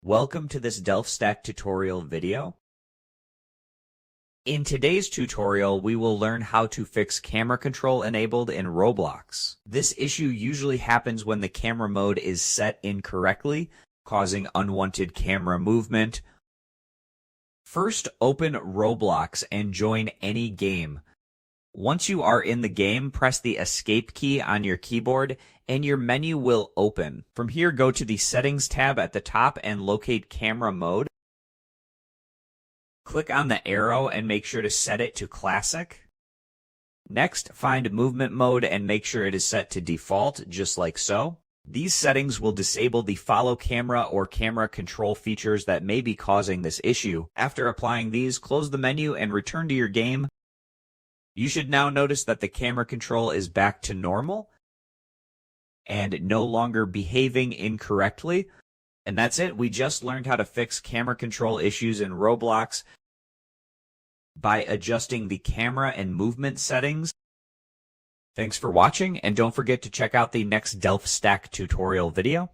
Welcome to this Stack tutorial video. In today's tutorial, we will learn how to fix camera control enabled in Roblox. This issue usually happens when the camera mode is set incorrectly, causing unwanted camera movement. First, open Roblox and join any game. Once you are in the game, press the Escape key on your keyboard and your menu will open. From here, go to the Settings tab at the top and locate Camera Mode. Click on the arrow and make sure to set it to Classic. Next, find Movement Mode and make sure it is set to Default, just like so. These settings will disable the follow camera or camera control features that may be causing this issue. After applying these, close the menu and return to your game. You should now notice that the camera control is back to normal and no longer behaving incorrectly. And that's it. We just learned how to fix camera control issues in Roblox by adjusting the camera and movement settings. Thanks for watching, and don't forget to check out the next Stack tutorial video.